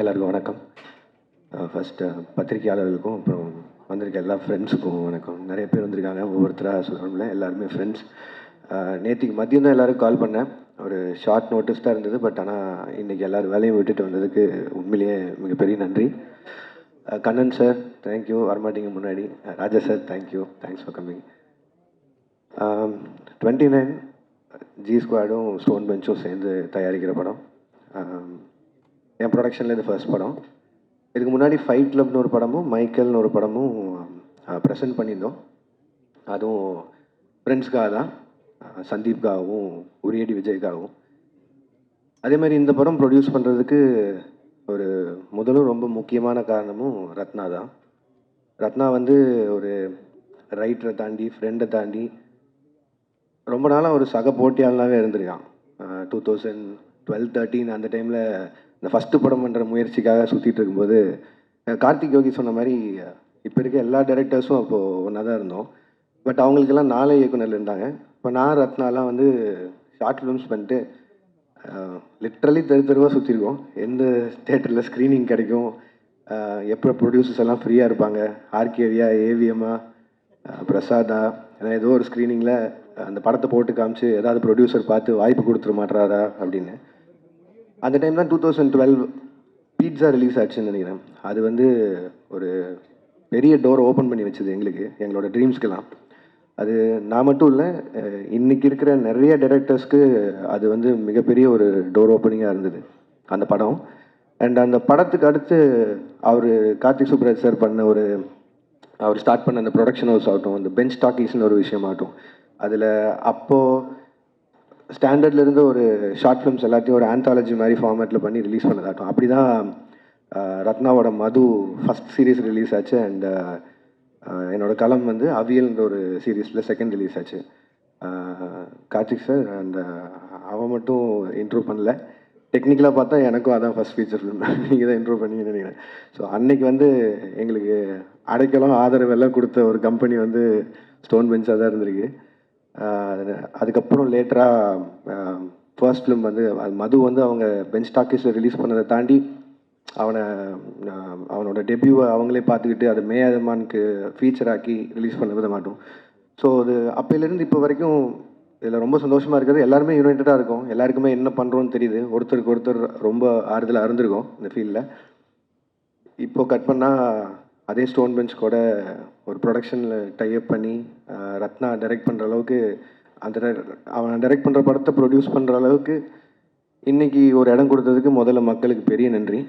எல்லாருக்கும் வணக்கம். ஃபஸ்ட்டு பத்திரிக்கையாளர்களுக்கும் அப்புறம் வந்திருக்க எல்லா ஃப்ரெண்ட்ஸுக்கும் வணக்கம். நிறைய பேர் வந்திருக்காங்க, ஒவ்வொருத்தராக சொல்லணும்ல, எல்லாருமே ஃப்ரெண்ட்ஸ். நேற்றுக்கு மதியம் தான் எல்லோரும் கால் பண்ணேன். ஒரு ஷார்ட் நோட்டீஸ் தான் இருந்தது. பட் ஆனால் இன்றைக்கி எல்லோரும் வேலையும் விட்டுட்டு வந்ததுக்கு உண்மையிலேயே மிகப்பெரிய நன்றி. கண்ணன் சார் தேங்க்யூ, வரமாட்டீங்க முன்னாடி. Raja sir thank you, thanks for coming. 29 G ஸ்குவாடும் ஸ்டோன் பெஞ்சும் சேர்ந்து தயாரிக்கிற படம். என் ப்ரொடக்ஷனில் இது ஃபர்ஸ்ட் படம். இதுக்கு முன்னாடி ஃபைட் கிளப்னு ஒரு படமும் மைக்கேல்னு ஒரு படமும் ப்ரெசென்ட் பண்ணியிருந்தோம். அதுவும் ஃப்ரெண்ட்ஸ்க்காக தான், சந்தீப்காகவும் உரியடி விஜய்க்காகவும். அதே மாதிரி இந்த படம் ப்ரொடியூஸ் பண்ணுறதுக்கு ஒரு முதலும் ரொம்ப முக்கியமான காரணமும் ரத்னா தான். ரத்னா வந்து ஒரு ரைட்டரை தாண்டி, ஃப்ரெண்டை தாண்டி ரொம்ப நாளாக ஒரு சக போட்டியாளனாகவே இருந்திருக்கான். 2012-13 அந்த டைமில் இந்த ஃபஸ்ட்டு படம் பண்ணுற முயற்சிக்காக சுற்றிட்டு இருக்கும்போது கார்த்திக் யோகி சொன்ன மாதிரி இப்போ இருக்க எல்லா டைரக்டர்ஸும் அப்போது ஒன்றா தான் இருந்தோம். பட் அவங்களுக்கெல்லாம் 4 இயக்குனர் இருந்தாங்க. இப்போ நான் ரத்னாலாம் வந்து ஷார்ட் ஃபிலிம்ஸ் பண்ணிட்டு லிட்ரலி தெருவாக சுற்றிருக்கோம். எந்த தேட்டரில் ஸ்க்ரீனிங் கிடைக்கும், எப்போ ப்ரொடியூசர்ஸ் எல்லாம் ஃப்ரீயாக இருப்பாங்க, ஆர்கேவியா, ஏவிஎம்மா, பிரசாதா, ஏன்னா ஏதோ ஒரு ஸ்க்ரீனிங்கில் அந்த படத்தை போட்டு காமிச்சு ஏதாவது ப்ரொடியூசர் பார்த்து வாய்ப்பு கொடுத்துட மாட்டாரா அப்படின்னு. அந்த டைம் தான் 2012 பீட்சா ரிலீஸ் ஆச்சுன்னு நினைக்கிறேன். அது வந்து ஒரு பெரிய டோர் ஓப்பன் பண்ணி வச்சது எங்களுக்கு, எங்களோட ட்ரீம்ஸ்க்கெல்லாம். அது நான் மட்டும் இல்லை, இன்றைக்கி இருக்கிற நிறைய டைரக்டர்ஸ்க்கு அது வந்து மிகப்பெரிய ஒரு டோர் ஓப்பனிங்காக இருந்தது அந்த படம். அண்ட் அந்த படத்துக்கு அடுத்து அவர் கார்த்திக் சுப்ராஜ் சார் பண்ண அவர் ஸ்டார்ட் பண்ண அந்த ப்ரொடக்ஷன் ஹவுஸ் ஆகட்டும், அந்த பெஞ்ச் டாக்கீஸ்னு ஒரு விஷயமாகட்டும், அதில் அப்போது ஸ்டாண்டர்டில் இருந்து ஒரு ஷார்ட் ஃபிலிம்ஸ் எல்லாத்தையும் ஒரு ஆந்தாலஜி மாதிரி ஃபார்மேட்டில் பண்ணி ரிலீஸ் பண்ணதாட்டும். அப்படி தான் ரத்னாவோட மது ஃபஸ்ட் சீரீஸ் ரிலீஸ் ஆச்சு. அண்ட் என்னோடய களம் வந்து அவியல்ன்ற ஒரு சீரீஸில் செகண்ட் ரிலீஸ் ஆச்சு. கார்த்திக் சார் அண்ட் அவன் மட்டும் இன்ட்ரோ பண்ணல. டெக்னிக்கலாக பார்த்தா எனக்கும் அதான் ஃபஸ்ட் ஃபீச்சர் ஃபிலிம். நீங்கள் தான் இன்ட்ரோ பண்ணி நினைக்கிறேன். ஸோ அன்றைக்கி வந்து எங்களுக்கு அடைக்கலம் ஆதரவெல்லாம் கொடுத்த ஒரு கம்பெனி வந்து ஸ்டோன் பெஞ்சாக தான் இருந்திருக்கு. அதுக்கப்புறம் லேட்டராக ஃபர்ஸ்ட் ஃபிலிம் வந்து மது வந்து அவங்க பெஞ்ச் டாக்கீஸில் ரிலீஸ் பண்ணதை தாண்டி அவனோட டெபியூவை அவங்களே பார்த்துக்கிட்டு அதை மேயாதமானுக்கு ஃபீச்சர் ஆக்கி ரிலீஸ் பண்ண வித மாட்டோம். ஸோ அது அப்போலேருந்து இப்போ வரைக்கும் இதில் ரொம்ப சந்தோஷமாக இருக்கிறது, எல்லாருமே யுனைட்டடாக இருக்கும். எல்லாருக்குமே என்ன பண்ணுறோன்னு தெரியுது. ஒருத்தருக்கு ஒருத்தர் ரொம்ப ஆறுதலாக இருந்திருக்கும் இந்த ஃபீல்டில். இப்போது கட் பண்ணால் அதே ஸ்டோன் பெஞ்ச் கூட ஒரு ப்ரொடக்ஷனில் டைப் பண்ணி ரத்னா டைரக்ட் பண்ணுற அளவுக்கு, அவன் டைரக்ட் பண்ணுற படத்தை ப்ரொடியூஸ் பண்ணுற அளவுக்கு இன்றைக்கி ஒரு இடம் கொடுத்ததுக்கு முதல்ல மக்களுக்கு பெரிய நன்றி.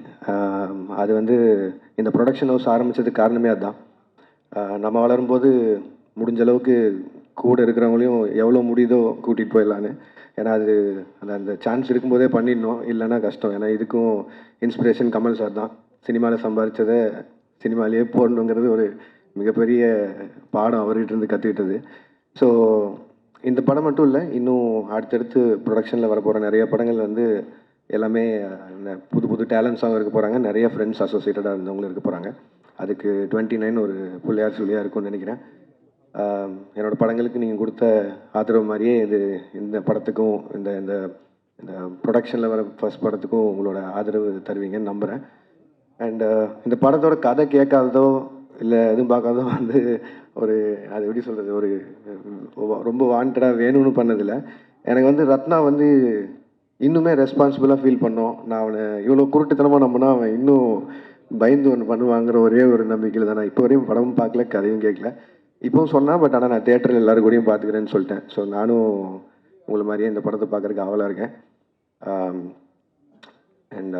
அது வந்து இந்த ப்ரொடக்ஷன் ஹவுஸ் ஆரம்பித்ததுக்கு காரணமே அதுதான். நம்ம வளரும்போது முடிஞ்ச அளவுக்கு கூட இருக்கிறவங்களையும் எவ்வளோ முடியுதோ கூட்டிகிட்டு போயிடலான்னு. ஏன்னா அது அந்த சான்ஸ் இருக்கும்போதே பண்ணிடணும், இல்லைன்னா கஷ்டம். ஏன்னா இதுக்கும் இன்ஸ்பிரேஷன் கமல் சார் தான். சினிமாவில் சம்பாதிச்சதை சினிமாலேயே போடணுங்கிறது ஒரு மிகப்பெரிய பாடம் அவர்கிட்ட இருந்து கற்றுக்கிட்டது. ஸோ இந்த படம் மட்டும் இல்லை, இன்னும் அடுத்தடுத்து ப்ரொடக்ஷனில் வரப்போகிற நிறைய படங்கள் வந்து எல்லாமே புது புது டேலண்ட்ஸாகவும் இருக்க போகிறாங்க. நிறைய ஃப்ரெண்ட்ஸ் அசோசியேட்டடாக இருந்தவங்களும் இருக்க போகிறாங்க. அதுக்கு 29 ஒரு புள்ளையார் சொல்லியாக இருக்கும்னு நினைக்கிறேன். என்னோடய படங்களுக்கு நீங்கள் கொடுத்த ஆதரவு மாதிரியே இந்த படத்துக்கும் இந்த இந்த இந்த ப்ரொடக்ஷனில் வர ஃபர்ஸ்ட் படத்துக்கும் உங்களோட ஆதரவு தருவீங்கன்னு நம்புகிறேன். அண்டு இந்த படத்தோட கதை கேட்காததோ இல்லை எதுவும் பார்க்காதோ வந்து அது எப்படி சொல்கிறது, ரொம்ப வாண்டடாக வேணும்னு பண்ணதில்லை. எனக்கு வந்து ரத்னா வந்து இன்னுமே ரெஸ்பான்சிபிளாக ஃபீல் பண்ணோம். நான் அவனை இவ்வளோ குருட்டுத்தனமாக நம்பினா அவன் இன்னும் பயந்து ஒன்று பண்ணுவாங்கிற ஒரே ஒரு நம்பிக்கையில் தான் நான் இப்போ வரையும் படமும் பார்க்கல, கதையும் கேட்கல. இப்போவும் சொன்னால், பட் ஆனால் நான் தேட்டரில் எல்லோரும் கூடயும் பார்த்துக்கிறேன்னு சொல்லிட்டேன். ஸோ நானும் உங்களை மாதிரியே இந்த படத்தை பார்க்குறதுக்கு ஆவலாக இருக்கேன். And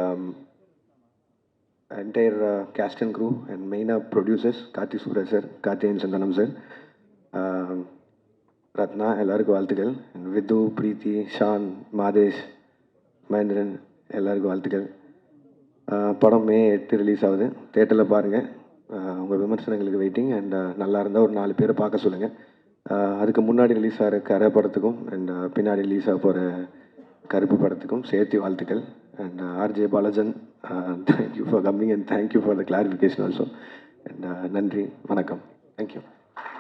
entire cast and crew and மெயினாக producers Karthik Subbaraj sir, Karthikeyan Santhanam sir, Rathna, எல்லாருக்கும் வாழ்த்துக்கள். வித்து, பிரீத்தி, ஷான், மாதேஷ், மகேந்திரன், எல்லாருக்கும் வாழ்த்துக்கள். படம் May 8 ரிலீஸ் ஆகுது. தேட்டரில் பாருங்கள். உங்கள் விமர்சனங்களுக்கு வெயிட்டிங். அண்ட் நல்லா இருந்தால் ஒரு 4 பேரை பார்க்க சொல்லுங்கள். அதுக்கு முன்னாடி ரிலீஸ் ஆகிற கரை படத்துக்கும் அண்ட் பின்னாடி ரிலீஸ் ஆக போகிற கருப்பு படத்துக்கும் சேர்த்து வாழ்த்துக்கள். And RJ பாலாஜன், thank you for coming and thank you for the clarification also. And நன்றி, வணக்கம், தேங்க்யூ.